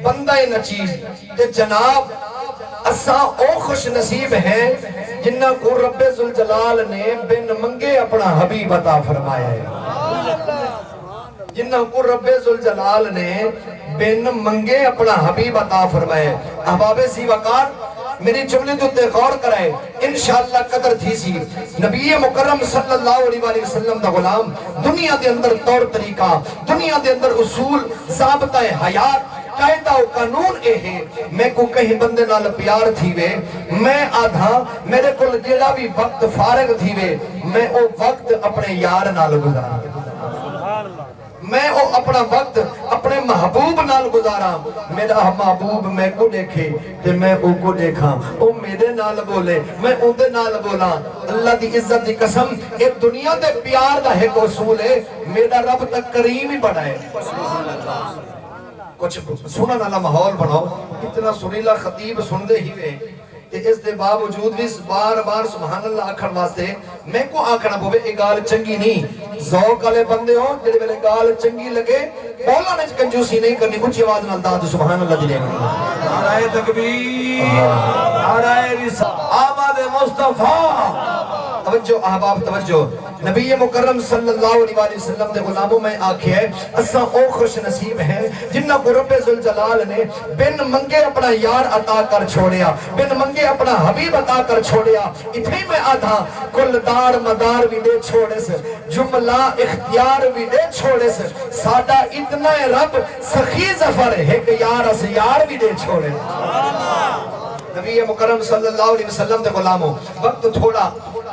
بندہ نچیز تے جناب اساں او خوش نصیب ہیں جنہ کو رب ذوالجلال نے بن منگے اپنا حبیب عطا فرمایا ہے، جنہ کو رب ذوالجلال نے بن منگے اپنا حبیب عطا فرمایا ہے۔ احباب سی وقار میری جملے تو تے غور کرائے انشاءاللہ قدر تھی سی نبی مکرم صلی اللہ علیہ وسلم دا غلام دنیا دے اندر طور طریقہ، دنیا دے اندر اصول، ضابطہ حیات، قائدہ و قانون اے ہے میں کو کہیں بندے نال پیار تھی وے میں آدھا میرے کو جیڑا بھی وقت فارغ تھی وے میں او وقت اپنے یار نال گزارا، میں او اپنا وقت اپنے محبوب نال گزارا، میرا محبوب میں کو دیکھے تے میں او کو دیکھا، او میرے نال بولے میں او دے نال بولا۔ اللہ دی عزت دی قسم ایک دنیا دے پیار دا ایک اصول ہے، میرا رب تک کریم ہی بڑا ہے۔ کچھ سنن والا ماحول بناؤ، اتنا سریلا خطیب سن دے ہی وے کہ اس دے باوجود بھی بار بار سبحان اللہ آکھن واسطے میں کو آکھنا پوے اے گال چنگی نہیں، ذوق والے بندے ہو جڑے ویلے گال چنگی لگے بولن وچ کنجوسی نہیں کرنی، اونچی آواز نال داد سبحان اللہ دی نعمت۔ نعرہ تکبیر، نعرہ رسالت، آمد مصطفیٰ۔ توجہ احباب توجہ، نبی مکرم صلی اللہ علیہ وسلم دے غلاموں میں آکھے ہے اساں او خوش نصیب ہیں جنہ کو رب ذوالجلال نے بن منگے اپنا یار عطا کر چھوڑیا، بن منگے اپنا حبیب عطا کر چھوڑیا۔ اتھے میں آدھا کل دار مدار بھی دے چھوڑے سے، جملہ اختیار بھی دے چھوڑے سے، سادہ اتنا رب سخی ظفر ایک یار اس یار بھی دے چھوڑے۔ نبی مکرم صلی اللہ علیہ وسلم دے غلاموں وقت تھوڑا،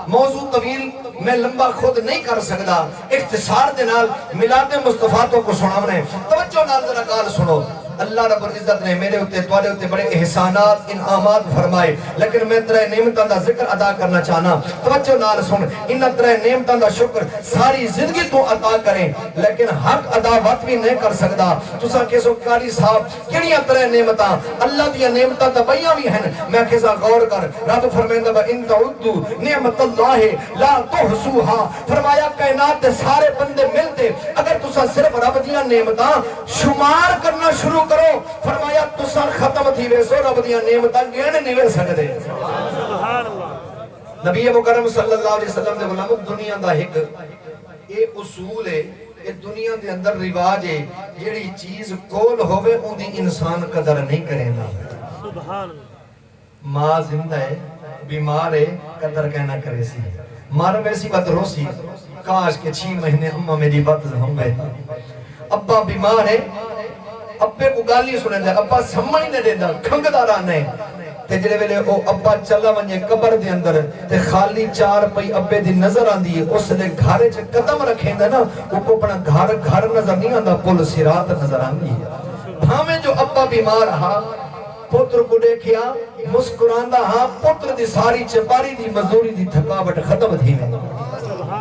موضوع طویل میں لمبا خود نہیں کر سکتا، اختصار دے نال میلاد مصطفیٰ تو کو سناونے۔ توجہ نال ذرا گال سنو، اللہ رب العزت نے میرے ہوتے توڑے ہوتے بڑے احسانات انعامات فرمائے، لیکن میں ترے نعمتاں دا ذکر ادا کرنا چاہنا۔ توجہ نال سن، انہاں ترے نعمتاں دا شکر ساری زندگی تو عطا کریں لیکن حق ادا وقت بھی نہیں کر سکتا۔ تساں کیسو قاری صاحب کیڑیاں ترے نعمتاں اللہ دیاں نعمتاں تبیاں بھی ہیں، میں کیسا غور کر رب فرمائندہ وَإِن تَعُدُّوا نِعْمَتَ اللَّهِ لَا تُحْصُوهَا، فرمایا کائنات دے سارے بندے ملتے اگر تساں صرف رب دیاں نعمتاں شمار کرنا شروع کرو، فرمایا تساں ختم تھی ویسو رب دیاں نعمتاں گین نہیں وے سکدے۔ نبی مکرم صلی اللہ علیہ وسلم دے غلام دنیا دا ایک اے اصول ہے، اے دنیا دے اندر رواج ہے، جیڑی چیز کول ہوئے ان دی انسان قدر نہیں کرے گا۔ ماں زندہ ہے، بیمار ہے، قدر کہنا کرے سی، مار ویسی بات رو سی، کاش کے 6 مہینے اممہ میری بات ہم گئے۔ ابا بیمار ہے، ابے کو گالی سنے دے، ابا سمجھ نہیں دے دا، کھنگ دارانے تے جڑے ویلے او ابا چلا ونجے قبر دے اندر تے خالی 4 پئی ابے دی نظر آندی ہے، اس دے گھارے چ قدم رکھیں دا نا او کو اپنا گھر نظر نہیں آندا، پل صراط نظر آندی ہے۔ بھاویں جو ابا بیمار ہا پتر کو دیکھیا مسکراندا ہاں، پتر دی ساری چپاری دی مزدوری دی تھکاوٹ ختم تھی میں۔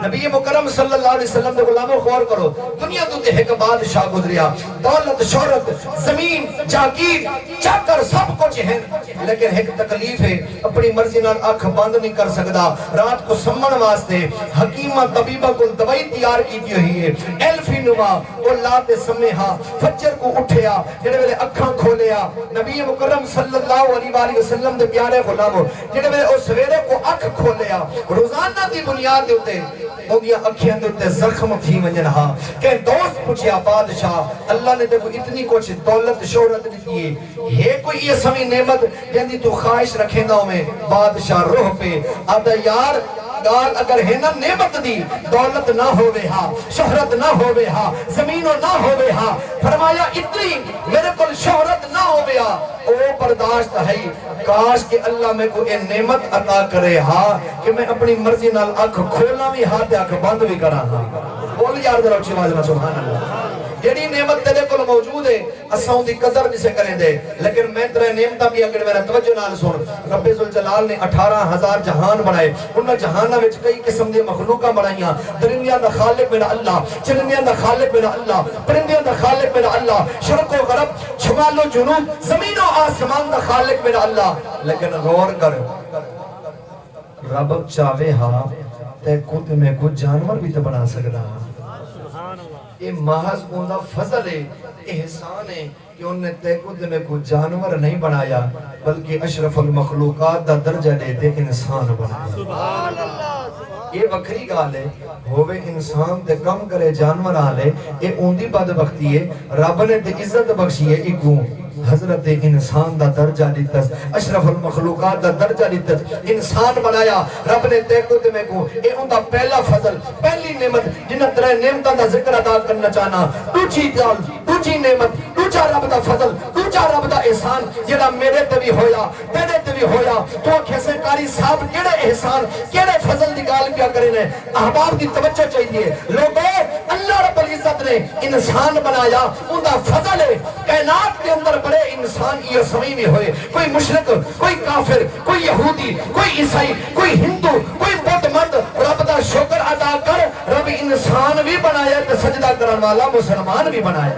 نبی مکرم صلی اللہ علیہ وسلم دے غلاموں غور کرو، دنیا تو تے ایک بادشاہ گزریا، دولت شہرت زمین جاگیر چاکر سب کچھ ہے، لیکن ایک تکلیف ہے، اپنی مرضی نال آنکھ بند نہیں کر سکتا۔ رات کو سمن واسطے حکیمہ طبیبہ کو دوائی تیار کی ہوئی ہے، ایلفی نما اولاد سمہا، فجر کو اٹھیا جڑے ویلے اکھاں کھولیا، نبی مکرم صلی اللہ علیہ وسلم دے پیارے غلاموں جڑے ویلے او سویرے کو اکھ کھولیا، روزانہ دی بنیاد دے ہوتے اندیا اکھیاں دیتے زخم تھی ونجنہا کہ دوست پوچھیا بادشاہ اللہ نے دیکھو اتنی کچھ دولت شہرت نہیں کی ہے کوئی یہ سمی نعمت جندی تو خواہش رکھیں گا میں بادشاہ روح پہ آدھا یار گال اگر ہے نا نعمت دی دولت نہ ہوئے ہاں شہرت نہ ہوئے ہاں زمینوں نہ ہوئے ہاں فرمایا اتنی میرے کل شہرت نہ ہوئے ہاں او برداشت ہے کاش کہ اللہ میں کو اے نعمت عطا کرے ہاں کہ میں اپنی مرضی نال آنکھ کھولا بھی ہاں تے آنکھ بند بھی کرا ہاں بول یار ذرا اچھی آواز میں سبحان اللہ جیڑی نعمت تیرے کل موجود ہے اساں دی قدر نہیں سے کریں دے لیکن میں تیرے نعمتہ بھی اگر میرا توجہ نال سن رب ذوالجلال نے 18,000 جہان بنائے انہاں جہانہ وچ کئی قسم دی مخلوقہ بنائیاں درندیاں دا خالق میرا اللہ چرندیاں دا خالق میرا اللہ پرندیاں دا خالق میرا اللہ شرق و غرب شمال و جنوب زمین و آسمان دا خالق میرا اللہ لیکن غور کر رب چاہے ہاں تے خود میں کچھ جانور بھی تو بنا سکتا ہاں یہ محض اندہ فضل ہے، احسان ہے کہ انہیں تیکود میں کوئی جانور نہیں بنایا بلکہ اشرف المخلوقات دا درجہ دیتے انسان بنایا۔ سبحان اللہ، یہ وکری گال ہے، ہوئے انسان تے کم کرے جانور آلے، یہ اوندی بدبختی ہے، رب نے تے عزت بخشی ہے ایکوں حضرت انسان دا درجہ دیتس، اشرف المخلوقات دا درجہ دیتس، انسان بنایا رب نے تیکود میں کو، اے ان دا پہلا فضل، پہلی نعمت جنہ ترے نعمتاں دا ذکر ادا کرنا چاہنا، دوجی نعمت، دوجا رب دا فضل، دوجا رب دا احسان جڑا میرے تے بھی ہویا، تیرے تے بھی ہویا، تو کیسے کاری صاحب کیڑے احسان کیڑے فضل دی گال کیا کرنے، احباب دی توجہ چاہیے، لوگوں اللہ رب العزت نے انسان بنایا، ان دا فضل ہے، کائنات کے اندر بڑے انسان یہ سمجھ نہیں ہوئے، کوئی مشرک، کوئی کافر، کوئی یہودی، کوئی عیسائی، کوئی ہندو، کوئی بدھ مرد، رب دا شکر ادا کر، رب انسان بھی بنایا تے سجدہ کرن والا مسلمان بھی بنایا۔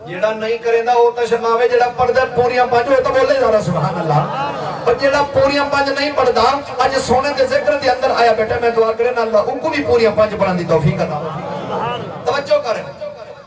جیڑا نہیں کریں دا وہ تا شرماوے، جیڑا پڑھ دے پوریاں پانچ وہ تا بولے جا رہا سبحان اللہ، اور جیڑا پوریاں پانچ نہیں پڑھ دا آج سونے دے ذکر دے اندر آیا بیٹھے میں دعا کریں اللہ ان کو بھی پوریاں پانچ پڑھن دی توفیق عطا توجہ کریں۔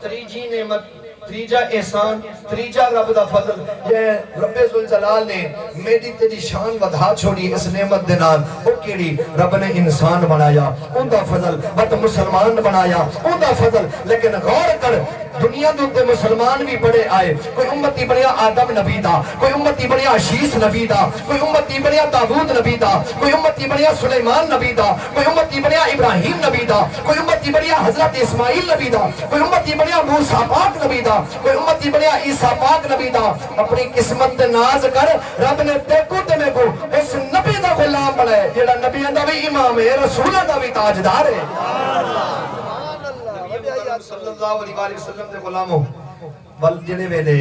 تریجی نعمت، تریجا احسان، تریجا رب دا فضل، یہ رب ذوالجلال نے میری تیری شان ودھا چھوڑی اس نعمت دنال، وہ کیڑی رب نے انسان بنایا ان دا فضل، بات مسلمان بنایا ان دا فضل، لیکن غور کر دنیا دوتے مسلمان بھی بڑے آئے، کوئی امتی بڑیا آدم نبی دا، کوئی امتی بڑیا عشیس نبی دا، کوئی امتی بڑیا داود نبی دا، کوئی امتی بڑیا سلیمان نبی دا، کوئی امتی بڑیا ابراہیم نبی دا، کوئی امتی بڑیا حضرت اسماعیل نبی دا، کوئی امتی بڑیا موسیٰ پاک نبی دا، کوئی امتی بڑیا عیسیٰ پاک نبی دا۔ اپنی قسمت ناز کر رب نے دیکھو تے میں کو اس نبی دا غلام بنائے، جیڑا نبی دا بھی امام ہے، رسولہ دا بھی تاجدار ہے۔ صلی اللہ علیہ وسلم دے غلاموں بل جڑے ویلے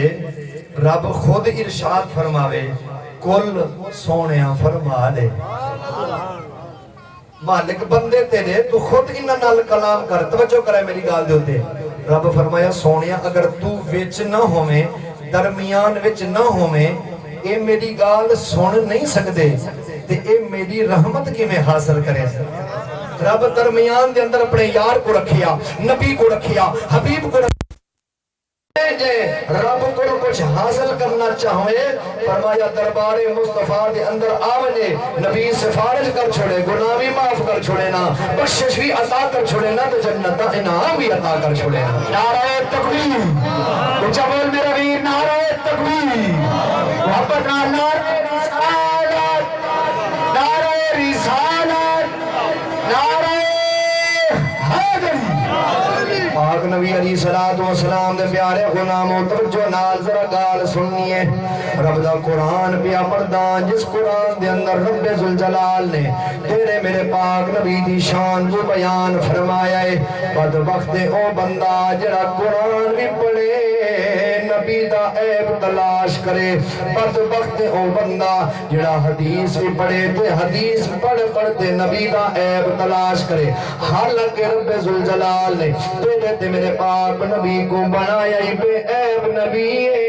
رب خود ارشاد فرماوے کل سونیاں فرما دے، مالک بندے تیرے تو خود انہاں نال کلام کر، توجہ کرے میری گال دے ہوتے، رب فرمایا سونیاں اگر تو وچ نہ ہوویں، درمیان وچ نہ ہوویں، اے میری گال سن نہیں سکدے تے اے میری رحمت کی میں حاصل کرے۔ رب درمیان دے اندر اپنے یار کو رکھیا، نبی کو رکھیا، حبیب کو رکھیا، رب کو کچھ حاصل کرنا چاہوئے فرمایا دربار مصطفیٰ دے اندر آونے، نبی سفارش کر چھوڑے، گناہی معاف کر چھوڑے نا، بخشش بھی عطا کر چھوڑے نا، تو جنت انعام بھی عطا کر چھوڑے نا۔ نعرہ تکبیر، اونچا بول میرا ویر، نعرہ تکبیر، محبت نعرہ رسالت، نعرہ رسالت، نعرہ حیدری۔ پاک نبی علیہ السلام دے پیارے غلاموں توجہ نال ذرا گال سنیے، رب دا قرآن پیا پردان، جس قرآن دے اندر رب ذوالجلال نے تیرے میرے پاک نبی دی شان کو بیان فرمایا ہے۔ بدبخت او بندہ جڑا قرآن بھی پڑھے نبی دا عیب تلاش کرے، بدبخت او بندہ جڑا حدیث بھی پڑھے تے حدیث پڑھ پڑھتے نبی دا عیب تلاش کرے، حالانکہ رب ذوالجلال نے تیرے تے میرے پاک نبی کو بنایا ہی بے عیب نبی ہے۔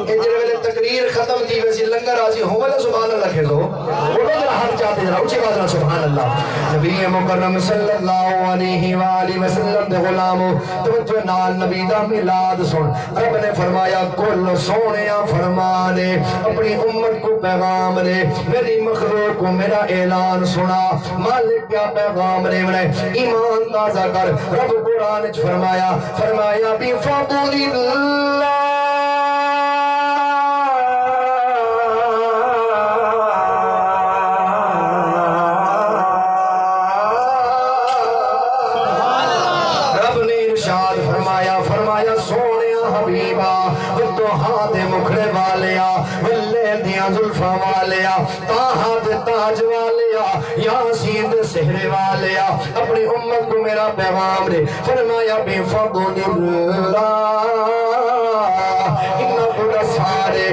جنہے ویلے تقریر ختم تھی ویسی لنگر آزی ہوں والا سبحان اللہ کھے دو بولو جنہا حق چاہتے جنہا اچھے بازنا سبحان اللہ۔ نبی مکرم صلی اللہ علیہ وآلہ وسلم دے غلاموں توجہ نال نبی دا ملاد سن، رب نے فرمایا کل سونیاں فرمانے اپنی امت کو پیغام لے، میری مخلوق کو میرا اعلان سنا، مالک کیا پیغام لے بنائے ایمان تازہ کر، رب قرآن فرمایا بی فضل اللہ زلفہ والیا، تاہا دے تاج والیا، یاسین دے سہرے والیا، اپنی امت کو میرا پیغام دے، فرمایا بے فضل اللہ، انہا بڑا سارے